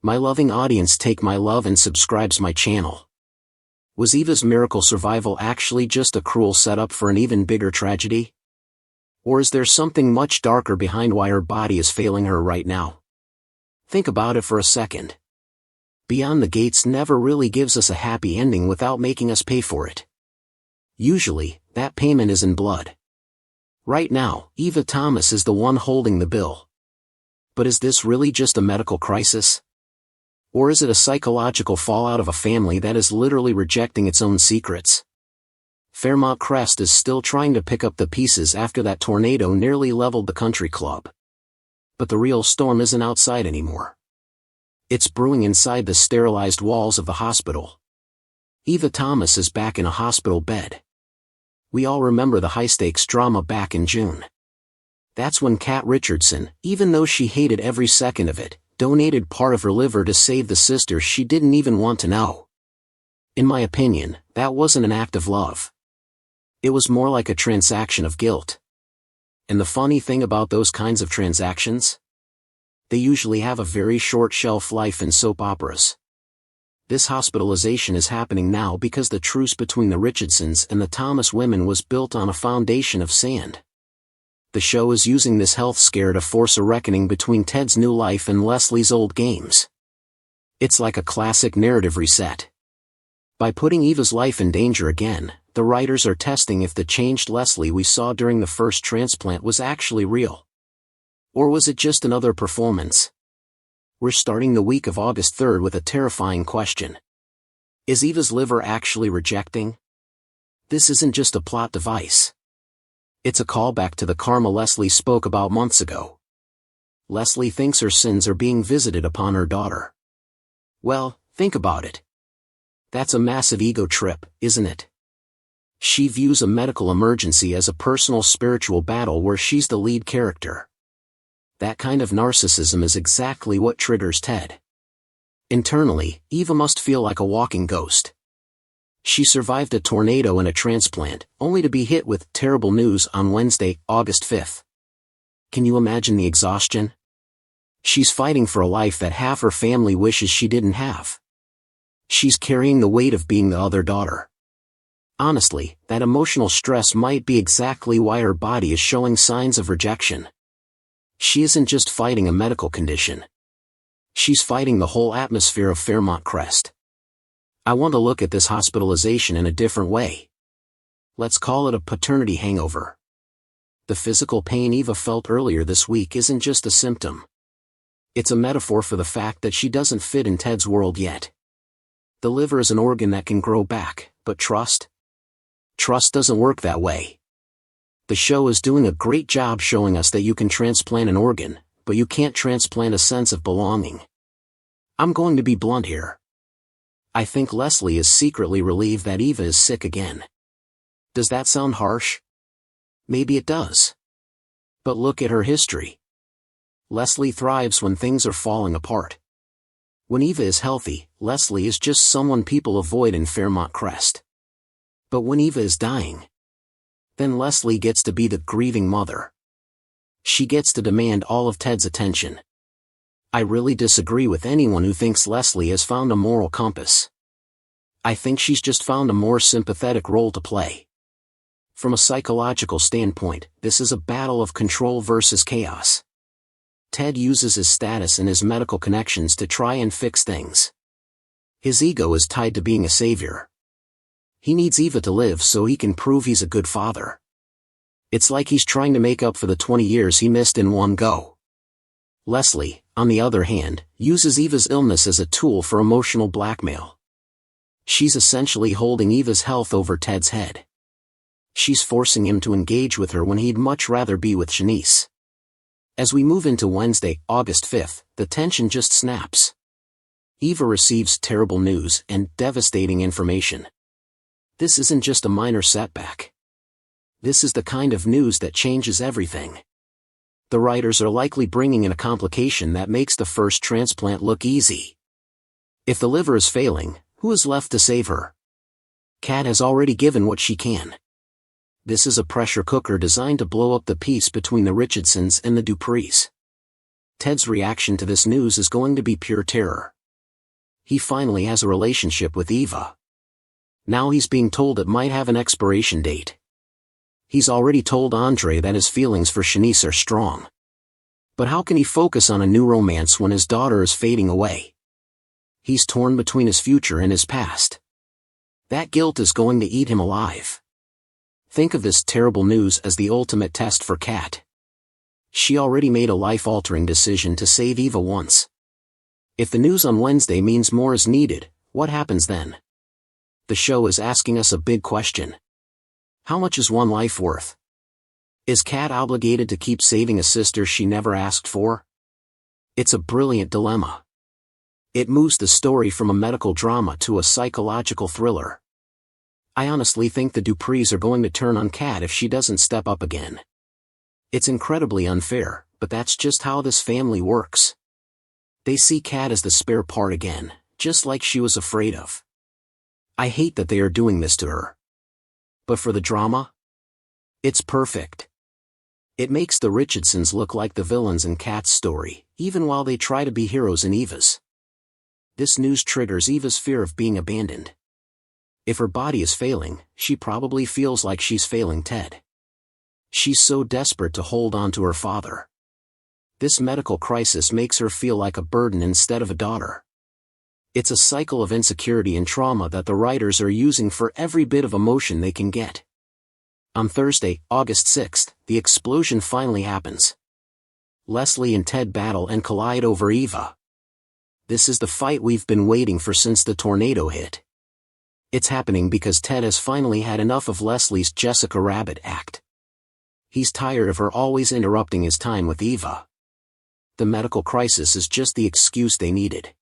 My loving audience, take my love and subscribes my channel. Was Eva's miracle survival actually just a cruel setup for an even bigger tragedy? Or is there something much darker behind why her body is failing her right now? Think about it for a second. Beyond the Gates never really gives us a happy ending without making us pay for it. Usually, that payment is in blood. Right now, Eva Thomas is the one holding the bill. But is this really just a medical crisis? Or is it a psychological fallout of a family that is literally rejecting its own secrets? Fairmont Crest is still trying to pick up the pieces after that tornado nearly leveled the country club. But the real storm isn't outside anymore. It's brewing inside the sterilized walls of the hospital. Eva Thomas is back in a hospital bed. We all remember the high-stakes drama back in June. That's when Kat Richardson, even though she hated every second of it, donated part of her liver to save the sister she didn't even want to know. In my opinion, that wasn't an act of love. It was more like a transaction of guilt. And the funny thing about those kinds of transactions? They usually have a very short shelf life in soap operas. This hospitalization is happening now because the truce between the Richardsons and the Thomas women was built on a foundation of sand. The show is using this health scare to force a reckoning between Ted's new life and Leslie's old games. It's like a classic narrative reset. By putting Eva's life in danger again, the writers are testing if the changed Leslie we saw during the first transplant was actually real. Or was it just another performance? We're starting the week of August 3rd with a terrifying question. Is Eva's liver actually rejecting? This isn't just a plot device. It's a callback to the karma Leslie spoke about months ago. Leslie thinks her sins are being visited upon her daughter. Well, think about it. That's a massive ego trip, isn't it? She views a medical emergency as a personal spiritual battle where she's the lead character. That kind of narcissism is exactly what triggers Ted. Internally, Eva must feel like a walking ghost. She survived a tornado and a transplant, only to be hit with terrible news on Wednesday, August 5th. Can you imagine the exhaustion? She's fighting for a life that half her family wishes she didn't have. She's carrying the weight of being the other daughter. Honestly, that emotional stress might be exactly why her body is showing signs of rejection. She isn't just fighting a medical condition. She's fighting the whole atmosphere of Fairmont Crest. I want to look at this hospitalization in a different way. Let's call it a paternity hangover. The physical pain Eva felt earlier this week isn't just a symptom. It's a metaphor for the fact that she doesn't fit in Ted's world yet. The liver is an organ that can grow back, but trust? Trust doesn't work that way. The show is doing a great job showing us that you can transplant an organ, but you can't transplant a sense of belonging. I'm going to be blunt here. I think Leslie is secretly relieved that Eva is sick again. Does that sound harsh? Maybe it does. But look at her history. Leslie thrives when things are falling apart. When Eva is healthy, Leslie is just someone people avoid in Fairmont Crest. But when Eva is dying, then Leslie gets to be the grieving mother. She gets to demand all of Ted's attention. I really disagree with anyone who thinks Leslie has found a moral compass. I think she's just found a more sympathetic role to play. From a psychological standpoint, this is a battle of control versus chaos. Ted uses his status and his medical connections to try and fix things. His ego is tied to being a savior. He needs Eva to live so he can prove he's a good father. It's like he's trying to make up for the 20 years he missed in one go. Leslie, on the other hand, uses Eva's illness as a tool for emotional blackmail. She's essentially holding Eva's health over Ted's head. She's forcing him to engage with her when he'd much rather be with Shanice. As we move into Wednesday, August 5th, the tension just snaps. Eva receives terrible news and devastating information. This isn't just a minor setback. This is the kind of news that changes everything. The writers are likely bringing in a complication that makes the first transplant look easy. If the liver is failing, who is left to save her? Kat has already given what she can. This is a pressure cooker designed to blow up the peace between the Richardsons and the Duprees. Ted's reaction to this news is going to be pure terror. He finally has a relationship with Eva. Now he's being told it might have an expiration date. He's already told Andre that his feelings for Shanice are strong. But how can he focus on a new romance when his daughter is fading away? He's torn between his future and his past. That guilt is going to eat him alive. Think of this terrible news as the ultimate test for Kat. She already made a life-altering decision to save Eva once. If the news on Wednesday means more is needed, what happens then? The show is asking us a big question. How much is one life worth? Is Kat obligated to keep saving a sister she never asked for? It's a brilliant dilemma. It moves the story from a medical drama to a psychological thriller. I honestly think the Duprees are going to turn on Kat if she doesn't step up again. It's incredibly unfair, but that's just how this family works. They see Kat as the spare part again, just like she was afraid of. I hate that they are doing this to her. But for the drama? It's perfect. It makes the Richardsons look like the villains in Kat's story, even while they try to be heroes in Eva's. This news triggers Eva's fear of being abandoned. If her body is failing, she probably feels like she's failing Ted. She's so desperate to hold on to her father. This medical crisis makes her feel like a burden instead of a daughter. It's a cycle of insecurity and trauma that the writers are using for every bit of emotion they can get. On Thursday, August 6th, the explosion finally happens. Leslie and Ted battle and collide over Eva. This is the fight we've been waiting for since the tornado hit. It's happening because Ted has finally had enough of Leslie's Jessica Rabbit act. He's tired of her always interrupting his time with Eva. The medical crisis is just the excuse they needed.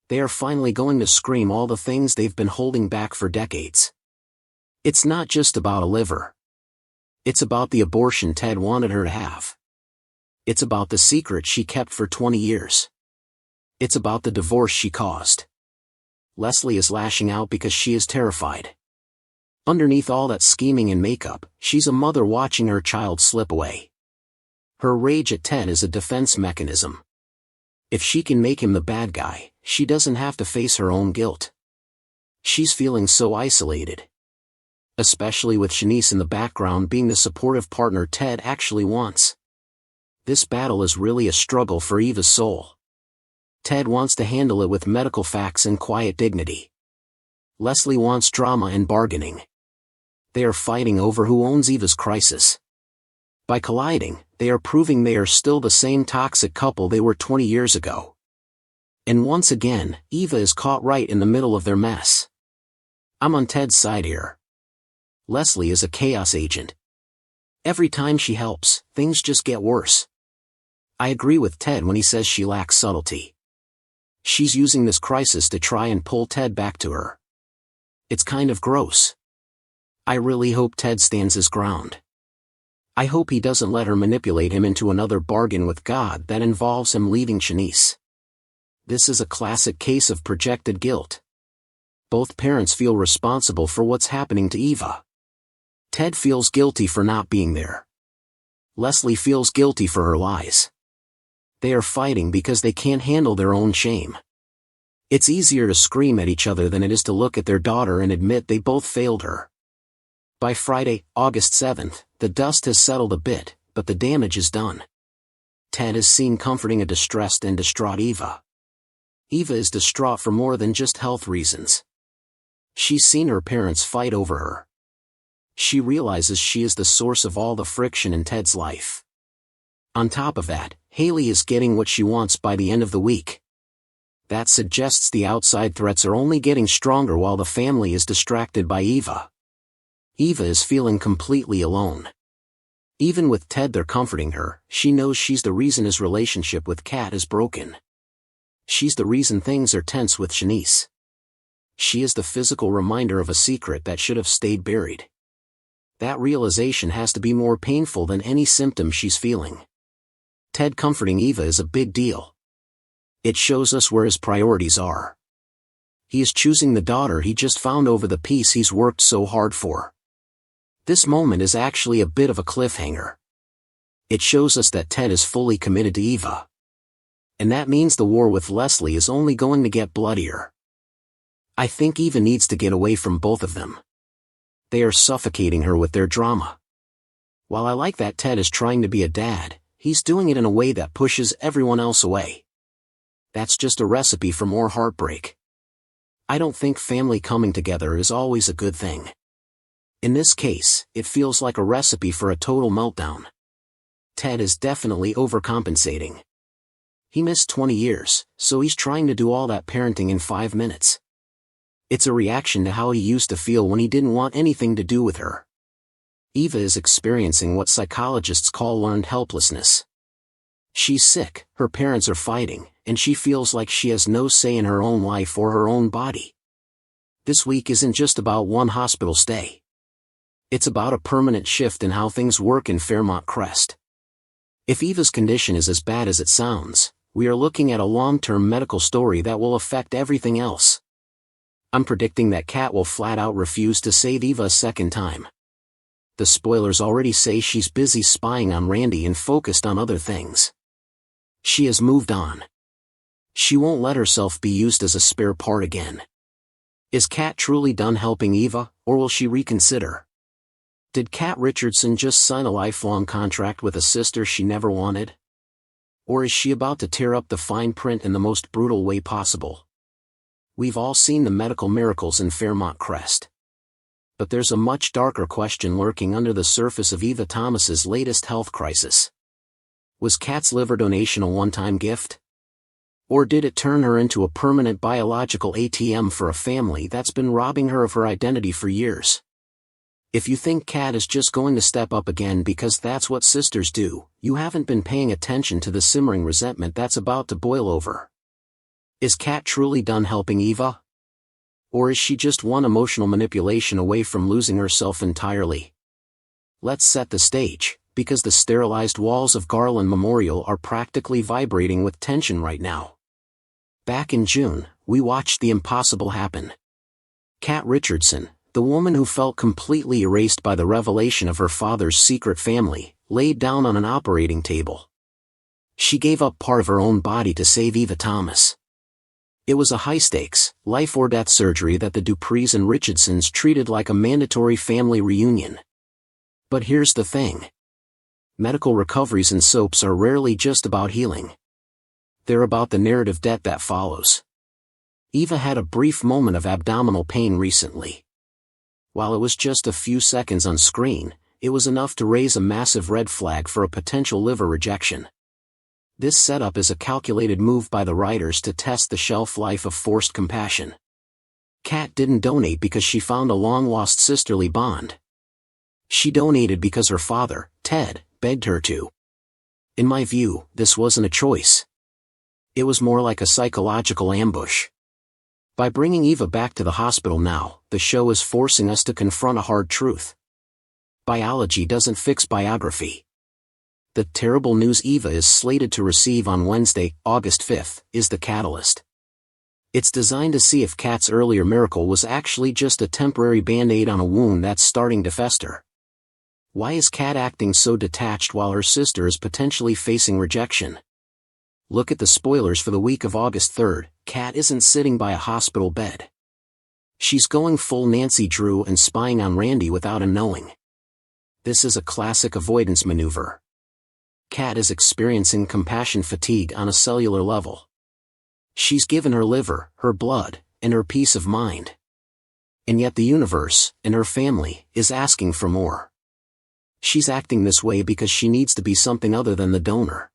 They are finally going to scream all the things they've been holding back for decades. It's not just about a liver. It's about the abortion Ted wanted her to have. It's about the secret she kept for 20 years. It's about the divorce she caused. Leslie is lashing out because she is terrified. Underneath all that scheming and makeup, she's a mother watching her child slip away. Her rage at Ted is a defense mechanism. If she can make him the bad guy, she doesn't have to face her own guilt. She's feeling so isolated. Especially with Shanice in the background being the supportive partner Ted actually wants. This battle is really a struggle for Eva's soul. Ted wants to handle it with medical facts and quiet dignity. Leslie wants drama and bargaining. They are fighting over who owns Eva's crisis. By colliding, they are proving they are still the same toxic couple they were 20 years ago. And once again, Eva is caught right in the middle of their mess. I'm on Ted's side here. Leslie is a chaos agent. Every time she helps, things just get worse. I agree with Ted when he says she lacks subtlety. She's using this crisis to try and pull Ted back to her. It's kind of gross. I really hope Ted stands his ground. I hope he doesn't let her manipulate him into another bargain with God that involves him leaving Shanice. This is a classic case of projected guilt. Both parents feel responsible for what's happening to Eva. Ted feels guilty for not being there. Leslie feels guilty for her lies. They are fighting because they can't handle their own shame. It's easier to scream at each other than it is to look at their daughter and admit they both failed her. By Friday, August 7th, the dust has settled a bit, but the damage is done. Ted is seen comforting a distressed and distraught Eva. Eva is distraught for more than just health reasons. She's seen her parents fight over her. She realizes she is the source of all the friction in Ted's life. On top of that, Hayley is getting what she wants by the end of the week. That suggests the outside threats are only getting stronger while the family is distracted by Eva. Eva is feeling completely alone. Even with Ted there comforting her, she knows she's the reason his relationship with Kat is broken. She's the reason things are tense with Shanice. She is the physical reminder of a secret that should have stayed buried. That realization has to be more painful than any symptom she's feeling. Ted comforting Eva is a big deal. It shows us where his priorities are. He is choosing the daughter he just found over the peace he's worked so hard for. This moment is actually a bit of a cliffhanger. It shows us that Ted is fully committed to Eva. And that means the war with Leslie is only going to get bloodier. I think Eva needs to get away from both of them. They are suffocating her with their drama. While I like that Ted is trying to be a dad, he's doing it in a way that pushes everyone else away. That's just a recipe for more heartbreak. I don't think family coming together is always a good thing. In this case, it feels like a recipe for a total meltdown. Ted is definitely overcompensating. He missed 20 years, so he's trying to do all that parenting in 5 minutes. It's a reaction to how he used to feel when he didn't want anything to do with her. Eva is experiencing what psychologists call learned helplessness. She's sick, her parents are fighting, and she feels like she has no say in her own life or her own body. This week isn't just about one hospital stay. It's about a permanent shift in how things work in Fairmont Crest. If Eva's condition is as bad as it sounds, we are looking at a long-term medical story that will affect everything else. I'm predicting that Kat will flat out refuse to save Eva a second time. The spoilers already say she's busy spying on Randy and focused on other things. She has moved on. She won't let herself be used as a spare part again. Is Kat truly done helping Eva, or will she reconsider? Did Kat Richardson just sign a lifelong contract with a sister she never wanted? Or is she about to tear up the fine print in the most brutal way possible? We've all seen the medical miracles in Fairmont Crest. But there's a much darker question lurking under the surface of Eva Thomas's latest health crisis. Was Kat's liver donation a one-time gift? Or did it turn her into a permanent biological ATM for a family that's been robbing her of her identity for years? If you think Kat is just going to step up again because that's what sisters do, you haven't been paying attention to the simmering resentment that's about to boil over. Is Kat truly done helping Eva? Or is she just one emotional manipulation away from losing herself entirely? Let's set the stage, because the sterilized walls of Garland Memorial are practically vibrating with tension right now. Back in June, we watched the impossible happen. Kat Richardson, the woman who felt completely erased by the revelation of her father's secret family, laid down on an operating table. She gave up part of her own body to save Eva Thomas. It was a high-stakes, life-or-death surgery that the Duprees and Richardsons treated like a mandatory family reunion. But here's the thing. Medical recoveries in soaps are rarely just about healing. They're about the narrative debt that follows. Eva had a brief moment of abdominal pain recently. While it was just a few seconds on screen, it was enough to raise a massive red flag for a potential liver rejection. This setup is a calculated move by the writers to test the shelf life of forced compassion. Kat didn't donate because she found a long-lost sisterly bond. She donated because her father, Ted, begged her to. In my view, this wasn't a choice. It was more like a psychological ambush. By bringing Eva back to the hospital now, the show is forcing us to confront a hard truth. Biology doesn't fix biography. The terrible news Eva is slated to receive on Wednesday, August 5th, is the catalyst. It's designed to see if Kat's earlier miracle was actually just a temporary band-aid on a wound that's starting to fester. Why is Kat acting so detached while her sister is potentially facing rejection? Look at the spoilers for the week of August 3rd, Kat isn't sitting by a hospital bed. She's going full Nancy Drew and spying on Randy without him knowing. This is a classic avoidance maneuver. Kat is experiencing compassion fatigue on a cellular level. She's given her liver, her blood, and her peace of mind. And yet the universe, and her family, is asking for more. She's acting this way because she needs to be something other than the donor.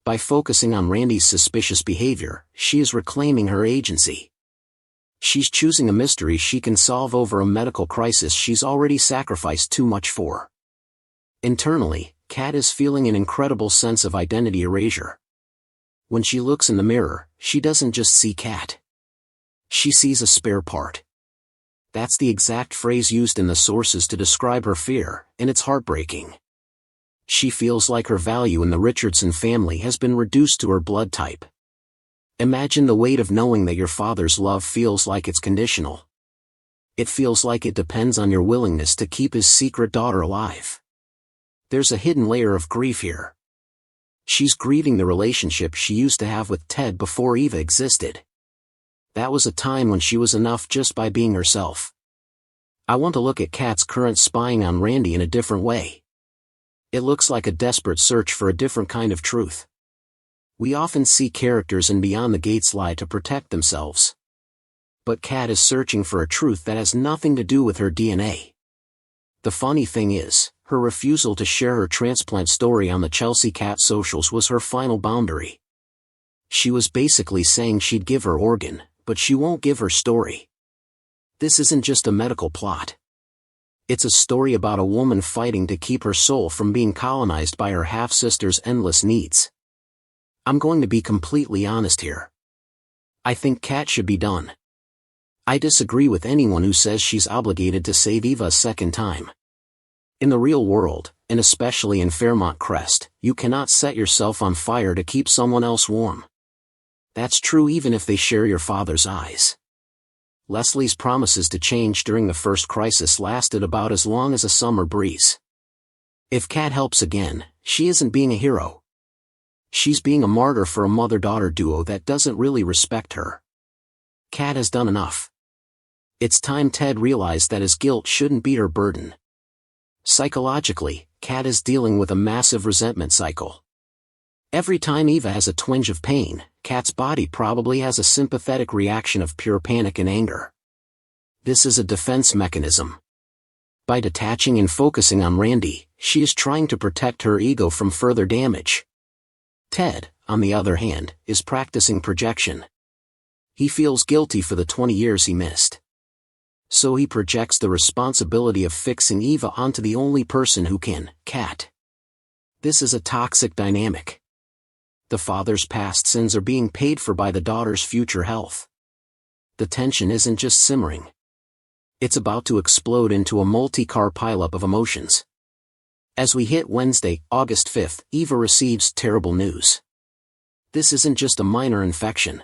By focusing on Randy's suspicious behavior, she is reclaiming her agency. She's choosing a mystery she can solve over a medical crisis she's already sacrificed too much for. Internally, Kat is feeling an incredible sense of identity erasure. When she looks in the mirror, she doesn't just see Kat. She sees a spare part. That's the exact phrase used in the sources to describe her fear, and it's heartbreaking. She feels like her value in the Richardson family has been reduced to her blood type. Imagine the weight of knowing that your father's love feels like it's conditional. It feels like it depends on your willingness to keep his secret daughter alive. There's a hidden layer of grief here. She's grieving the relationship she used to have with Ted before Eva existed. That was a time when she was enough just by being herself. I want to look at Kat's current spying on Randy in a different way. It looks like a desperate search for a different kind of truth. We often see characters in Beyond the Gates lie to protect themselves. But Kat is searching for a truth that has nothing to do with her DNA. The funny thing is, her refusal to share her transplant story on the Chelsea Cat socials was her final boundary. She was basically saying she'd give her organ, but she won't give her story. This isn't just a medical plot. It's a story about a woman fighting to keep her soul from being colonized by her half-sister's endless needs. I'm going to be completely honest here. I think Kat should be done. I disagree with anyone who says she's obligated to save Eva a second time. In the real world, and especially in Fairmont Crest, you cannot set yourself on fire to keep someone else warm. That's true even if they share your father's eyes. Leslie's promises to change during the first crisis lasted about as long as a summer breeze. If Kat helps again, she isn't being a hero. She's being a martyr for a mother-daughter duo that doesn't really respect her. Kat has done enough. It's time Ted realized that his guilt shouldn't be her burden. Psychologically, Kat is dealing with a massive resentment cycle. Every time Eva has a twinge of pain, Kat's body probably has a sympathetic reaction of pure panic and anger. This is a defense mechanism. By detaching and focusing on Randy, she is trying to protect her ego from further damage. Ted, on the other hand, is practicing projection. He feels guilty for the 20 years he missed. So he projects the responsibility of fixing Eva onto the only person who can, Kat. This is a toxic dynamic. The father's past sins are being paid for by the daughter's future health. The tension isn't just simmering. It's about to explode into a multi-car pileup of emotions. As we hit Wednesday, August 5th, Eva receives terrible news. This isn't just a minor infection.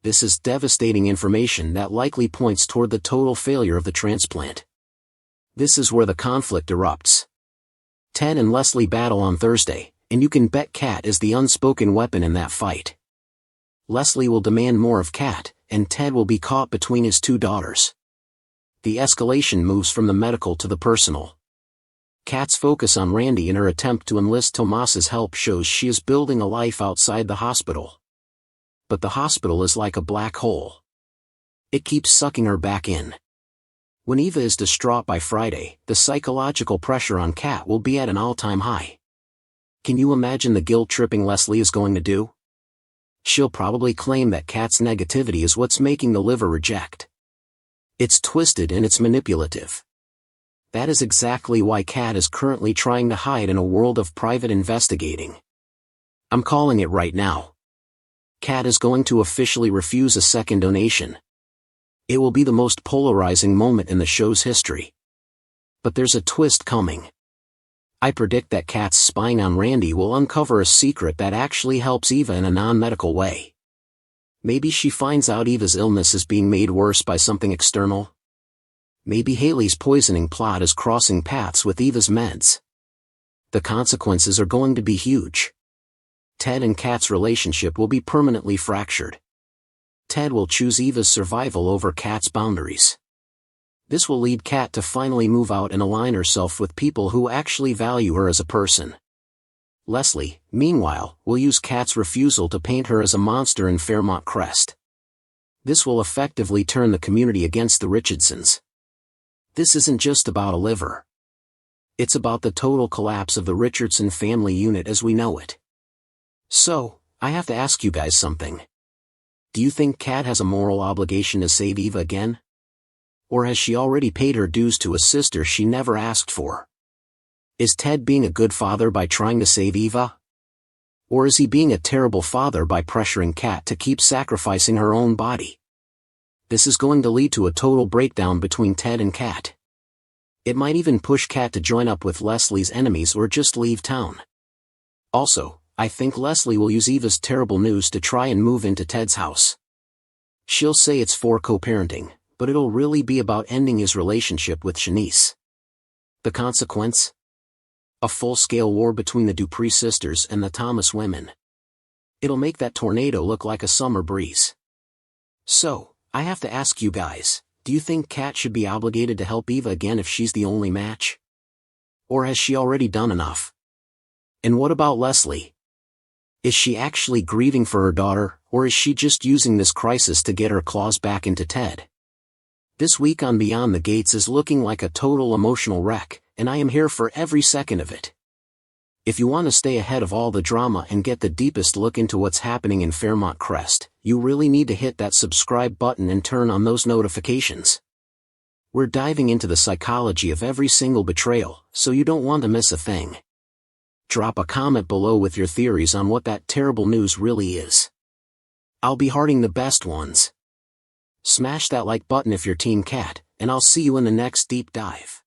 This is devastating information that likely points toward the total failure of the transplant. This is where the conflict erupts. Ted and Leslie battle on Thursday, and you can bet Kat is the unspoken weapon in that fight. Leslie will demand more of Kat, and Ted will be caught between his two daughters. The escalation moves from the medical to the personal. Kat's focus on Randy in her attempt to enlist Tomas's help shows she is building a life outside the hospital. But the hospital is like a black hole. It keeps sucking her back in. When Eva is distraught by Friday, the psychological pressure on Kat will be at an all-time high. Can you imagine the guilt-tripping Leslie is going to do? She'll probably claim that Kat's negativity is what's making the liver reject. It's twisted and it's manipulative. That is exactly why Kat is currently trying to hide in a world of private investigating. I'm calling it right now. Kat is going to officially refuse a second donation. It will be the most polarizing moment in the show's history. But there's a twist coming. I predict that Kat's spying on Randy will uncover a secret that actually helps Eva in a non-medical way. Maybe she finds out Eva's illness is being made worse by something external. Maybe Hayley's poisoning plot is crossing paths with Eva's meds. The consequences are going to be huge. Ted and Kat's relationship will be permanently fractured. Ted will choose Eva's survival over Kat's boundaries. This will lead Kat to finally move out and align herself with people who actually value her as a person. Leslie, meanwhile, will use Kat's refusal to paint her as a monster in Fairmont Crest. This will effectively turn the community against the Richardsons. This isn't just about a liver. It's about the total collapse of the Richardson family unit as we know it. So, I have to ask you guys something. Do you think Kat has a moral obligation to save Eva again? Or has she already paid her dues to a sister she never asked for? Is Ted being a good father by trying to save Eva? Or is he being a terrible father by pressuring Kat to keep sacrificing her own body? This is going to lead to a total breakdown between Ted and Kat. It might even push Kat to join up with Leslie's enemies or just leave town. Also, I think Leslie will use Eva's terrible news to try and move into Ted's house. She'll say it's for co-parenting, but it'll really be about ending his relationship with Shanice. The consequence? A full-scale war between the Dupree sisters and the Thomas women. It'll make that tornado look like a summer breeze. So, I have to ask you guys, do you think Kat should be obligated to help Eva again if she's the only match? Or has she already done enough? And what about Leslie? Is she actually grieving for her daughter, or is she just using this crisis to get her claws back into Ted? This week on Beyond the Gates is looking like a total emotional wreck, and I am here for every second of it. If you want to stay ahead of all the drama and get the deepest look into what's happening in Fairmont Crest, you really need to hit that subscribe button and turn on those notifications. We're diving into the psychology of every single betrayal, so you don't want to miss a thing. Drop a comment below with your theories on what that terrible news really is. I'll be hearting the best ones. Smash that like button if you're Team Cat, and I'll see you in the next deep dive.